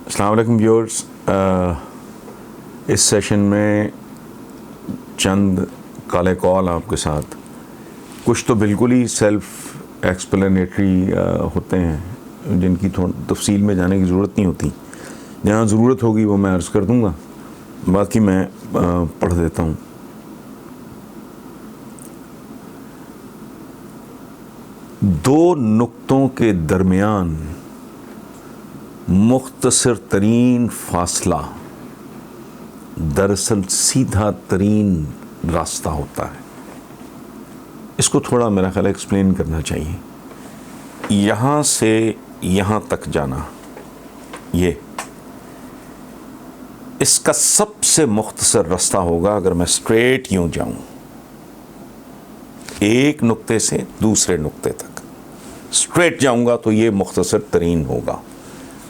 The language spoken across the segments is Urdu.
السلام علیکم ویورز، اس سیشن میں چند کالے کال آپ کے ساتھ، کچھ تو بالکل ہی سیلف ایکسپلینیٹری ہوتے ہیں جن کی تفصیل میں جانے کی ضرورت نہیں ہوتی. جہاں ضرورت ہوگی وہ میں عرض کر دوں گا، باقی میں پڑھ دیتا ہوں. دو نقطوں کے درمیان مختصر ترین فاصلہ دراصل سیدھا ترین راستہ ہوتا ہے. اس کو تھوڑا میرا خیال ایکسپلین کرنا چاہیے. یہاں سے یہاں تک جانا، یہ اس کا سب سے مختصر راستہ ہوگا اگر میں اسٹریٹ یوں جاؤں ایک نقطے سے دوسرے نقطے تک. اسٹریٹ جاؤں گا تو یہ مختصر ترین ہوگا.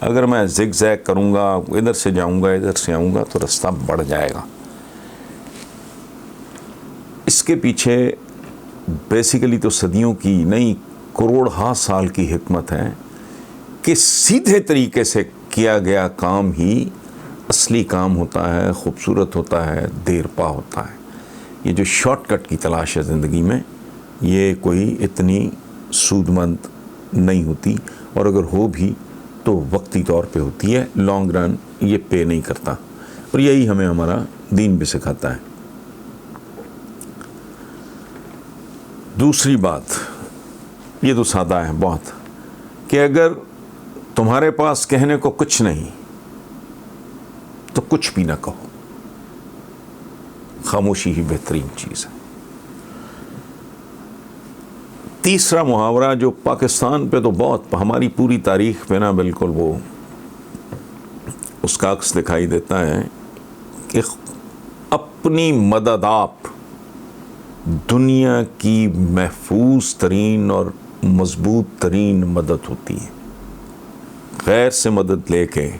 اگر میں زگ زیگ کروں گا، ادھر سے جاؤں گا ادھر سے آؤں گا تو راستہ بڑھ جائے گا. اس کے پیچھے بیسیکلی تو صدیوں کی نہیں کروڑ سال کی حکمت ہے کہ سیدھے طریقے سے کیا گیا کام ہی اصلی کام ہوتا ہے، خوبصورت ہوتا ہے، دیر پا ہوتا ہے. یہ جو شارٹ کٹ کی تلاش ہے زندگی میں، یہ کوئی اتنی سود مند نہیں ہوتی، اور اگر ہو بھی تو وقتی طور پہ ہوتی ہے. لانگ رن یہ پے نہیں کرتا، اور یہی ہمیں ہمارا دین بھی سکھاتا ہے. دوسری بات یہ تو سادہ ہے بہت، کہ اگر تمہارے پاس کہنے کو کچھ نہیں تو کچھ بھی نہ کہو. خاموشی ہی بہترین چیز ہے. تیسرا محاورہ جو پاکستان پہ تو بہت، ہماری پوری تاریخ پہ نا بالکل وہ اس کا عکس دکھائی دیتا ہے کہ اپنی مدد آپ دنیا کی محفوظ ترین اور مضبوط ترین مدد ہوتی ہے. غیر سے مدد لے کے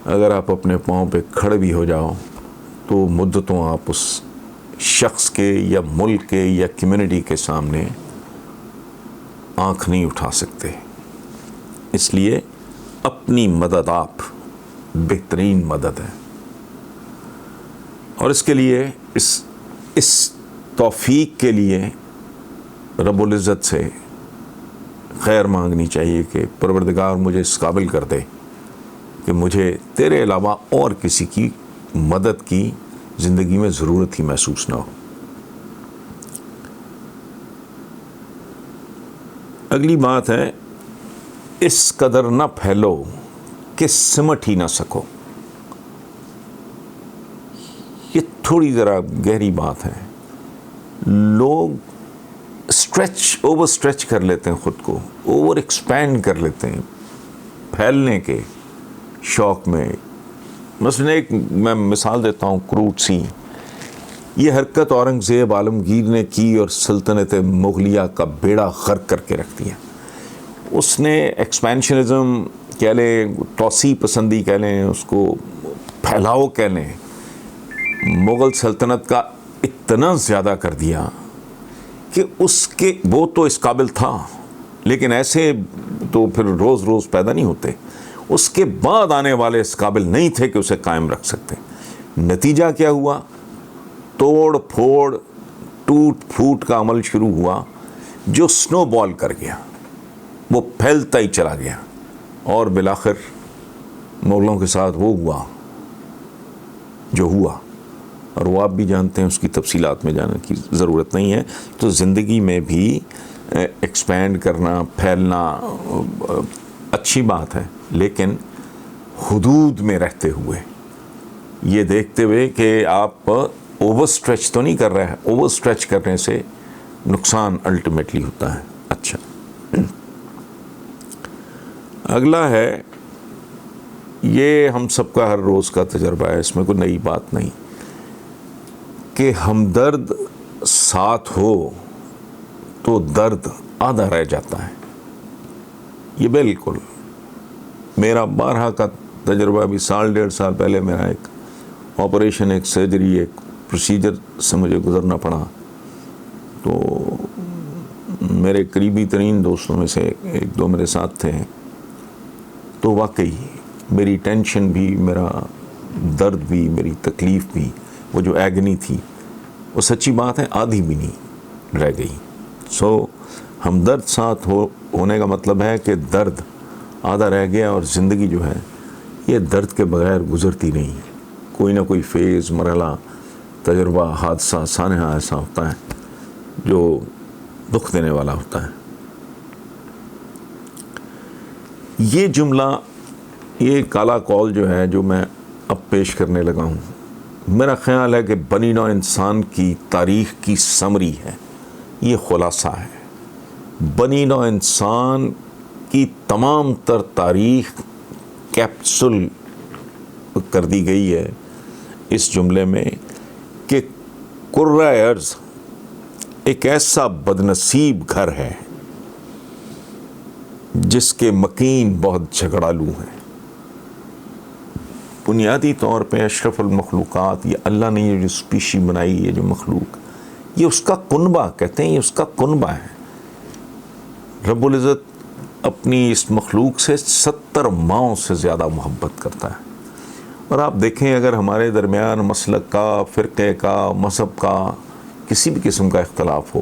اگر آپ اپنے پاؤں پہ کھڑے بھی ہو جاؤ تو مدتوں آپ اس شخص کے یا ملک کے یا کمیونٹی کے سامنے آنکھ نہیں اٹھا سکتے. اس لیے اپنی مدد آپ بہترین مدد ہے. اور اس کے لیے اس توفیق کے لیے رب العزت سے خیر مانگنی چاہیے کہ پروردگار مجھے اس قابل کر دے کہ مجھے تیرے علاوہ اور کسی کی مدد کی زندگی میں ضرورت ہی محسوس نہ ہو. اگلی بات ہے، اس قدر نہ پھیلو کہ سمٹ ہی نہ سکو. یہ تھوڑی ذرا گہری بات ہے. لوگ اوور اسٹریچ کر لیتے ہیں خود کو، اوور ایکسپینڈ کر لیتے ہیں پھیلنے کے شوق میں. مثلاً ایک میں مثال دیتا ہوں کروٹ سی. یہ حرکت اورنگزیب عالمگیر نے کی اور سلطنت مغلیہ کا بیڑا غرق کر کے رکھ دیا. اس نے ایکسپینشنزم کہہ لیں، توسیع پسندی کہہ لیں، اس کو پھیلاؤ کہہ لیں، مغل سلطنت کا اتنا زیادہ کر دیا کہ وہ تو اس قابل تھا، لیکن ایسے تو پھر روز روز پیدا نہیں ہوتے. اس کے بعد آنے والے اس قابل نہیں تھے کہ اسے قائم رکھ سکتے. نتیجہ کیا ہوا؟ توڑ پھوڑ ٹوٹ پھوٹ کا عمل شروع ہوا جو سنو بال کر گیا، وہ پھیلتا ہی چلا گیا، اور بالآخر مغلوں کے ساتھ وہ ہوا جو ہوا. اور وہ آپ بھی جانتے ہیں، اس کی تفصیلات میں جانے کی ضرورت نہیں ہے. تو زندگی میں بھی ایکسپینڈ کرنا، پھیلنا اچھی بات ہے، لیکن حدود میں رہتے ہوئے، یہ دیکھتے ہوئے کہ آپ اوور اسٹریچ تو نہیں کر رہے ہیں. اوور اسٹریچ کرنے سے نقصان الٹیمیٹلی ہوتا ہے. اچھا، اگلا ہے، یہ ہم سب کا ہر روز کا تجربہ ہے، اس میں کوئی نئی بات نہیں، کہ ہمدرد ساتھ ہو تو درد آدھا رہ جاتا ہے. یہ بالکل میرا بارہا کا تجربہ بھی. سال ڈیڑھ سال پہلے میرا ایک آپریشن، ایک سرجری، ایک پروسیجر سے مجھے گزرنا پڑا. تو میرے قریبی ترین دوستوں میں سے ایک دو میرے ساتھ تھے. تو واقعی میری ٹینشن بھی، میرا درد بھی، میری تکلیف بھی، وہ جو ایگنی تھی وہ سچی بات ہے آدھی بھی نہیں رہ گئی. سو ہمدرد ساتھ ہونے کا مطلب ہے کہ درد آدھا رہ گیا، اور زندگی جو ہے یہ درد کے بغیر گزرتی نہیں. کوئی نہ کوئی فیز، مرحلہ، تجربہ، حادثہ، سانحہ ایسا ہوتا ہے جو دکھ دینے والا ہوتا ہے. یہ جملہ، یہ کالا کال جو ہے جو میں اب پیش کرنے لگا ہوں، میرا خیال ہے کہ بنی نوع انسان کی تاریخ کی سمری ہے، یہ خلاصہ ہے. بنی نوع انسان کی تمام تر تاریخ کیپسول کر دی گئی ہے اس جملے میں کہ کرۂ ارض ایک ایسا بدنصیب گھر ہے جس کے مکین بہت جھگڑالو ہیں. بنیادی طور پہ اشرف المخلوقات، یہ اللہ نے یہ جو اسپیشی بنائی، یہ جو مخلوق، یہ اس کا کنبہ کہتے ہیں، یہ اس کا کنبہ ہے. رب العزت اپنی اس مخلوق سے 70 ماؤں سے زیادہ محبت کرتا ہے. اور آپ دیکھیں اگر ہمارے درمیان مسلک کا، فرقے کا، مذہب کا، کسی بھی قسم کا اختلاف ہو،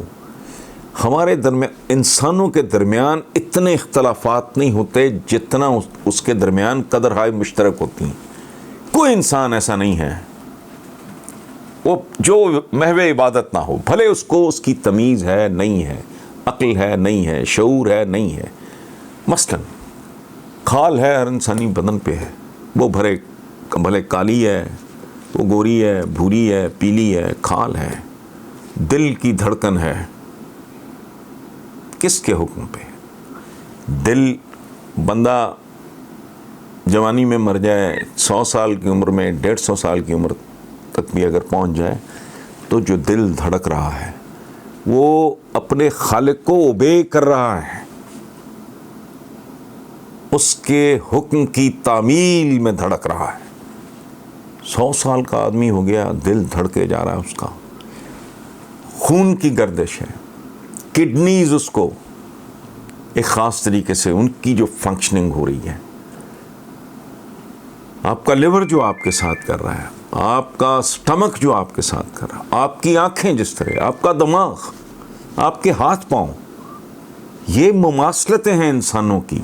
ہمارے درمیان، انسانوں کے درمیان اتنے اختلافات نہیں ہوتے جتنا اس کے درمیان قدر ہائے مشترک ہوتی ہیں. کوئی انسان ایسا نہیں ہے وہ جو محو عبادت نہ ہو، بھلے اس کو اس کی تمیز ہے نہیں ہے، عقل ہے نہیں ہے، شعور ہے نہیں ہے. مثلاً کھال ہے ہر انسانی بدن پہ ہے، وہ بھلے کالی ہے، وہ گوری ہے، بھوری ہے، پیلی ہے، کھال ہے. دل کی دھڑکن ہے، کس کے حکم پہ؟ دل، بندہ جوانی میں مر جائے، 100 سال کی عمر میں، 150 سال کی عمر تک بھی اگر پہنچ جائے، تو جو دل دھڑک رہا ہے وہ اپنے خالق کو اوبے کر رہا ہے، اس کے حکم کی تعمیل میں دھڑک رہا ہے. 100 سال کا آدمی ہو گیا، دل دھڑکے جا رہا ہے، اس کا خون کی گردش ہے، کڈنیز اس کو ایک خاص طریقے سے ان کی جو فنکشننگ ہو رہی ہے. آپ کا لیور جو آپ کے ساتھ کر رہا ہے، آپ کا سٹمک جو آپ کے ساتھ کر رہا ہے، آپ کی آنکھیں جس طرح، آپ کا دماغ، آپ کے ہاتھ پاؤں، یہ مماثلتیں ہیں انسانوں کی.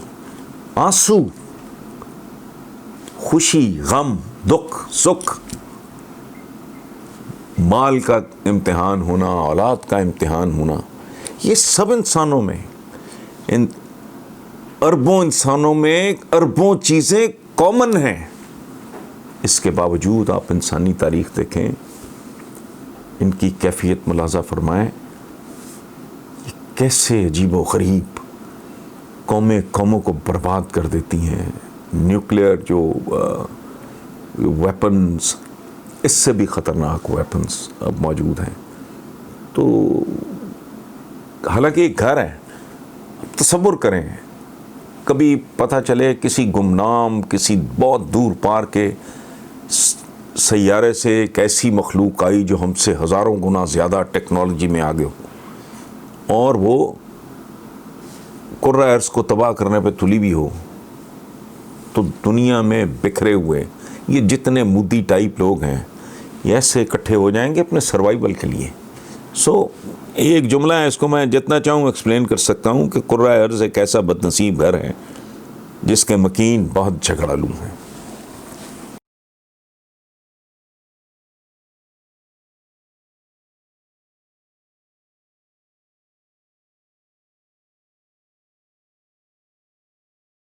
آنسو، خوشی، غم، دکھ، سکھ، مال کا امتحان ہونا، اولاد کا امتحان ہونا، یہ سب انسانوں میں، ان اربوں انسانوں میں اربوں چیزیں کامن ہیں. اس کے باوجود آپ انسانی تاریخ دیکھیں، ان کی کیفیت ملاحظہ فرمائیں، کیسے عجیب و غریب قوموں کو برباد کر دیتی ہیں. نیوکلیئر جو ویپنز، اس سے بھی خطرناک ویپنز اب موجود ہیں. تو حالانکہ ایک گھر ہے، تصور کریں کبھی پتہ چلے کسی گمنام، کسی بہت دور پار کے سیارے سے ایک ایسی مخلوق آئی جو ہم سے ہزاروں گنا زیادہ ٹیکنالوجی میں آگے ہو، اور وہ کرۂ ارض کو تباہ کرنے پہ تلی بھی ہو، تو دنیا میں بکھرے ہوئے یہ جتنے مودی ٹائپ لوگ ہیں، یہ ایسے اکٹھے ہو جائیں گے اپنے سروائیول کے لیے. سو ایک جملہ ہے، اس کو میں جتنا چاہوں ایکسپلین کر سکتا ہوں کہ کرۂ ارض ایک ایسا بدنصیب گھر ہے جس کے مکین بہت جھگڑالو ہیں.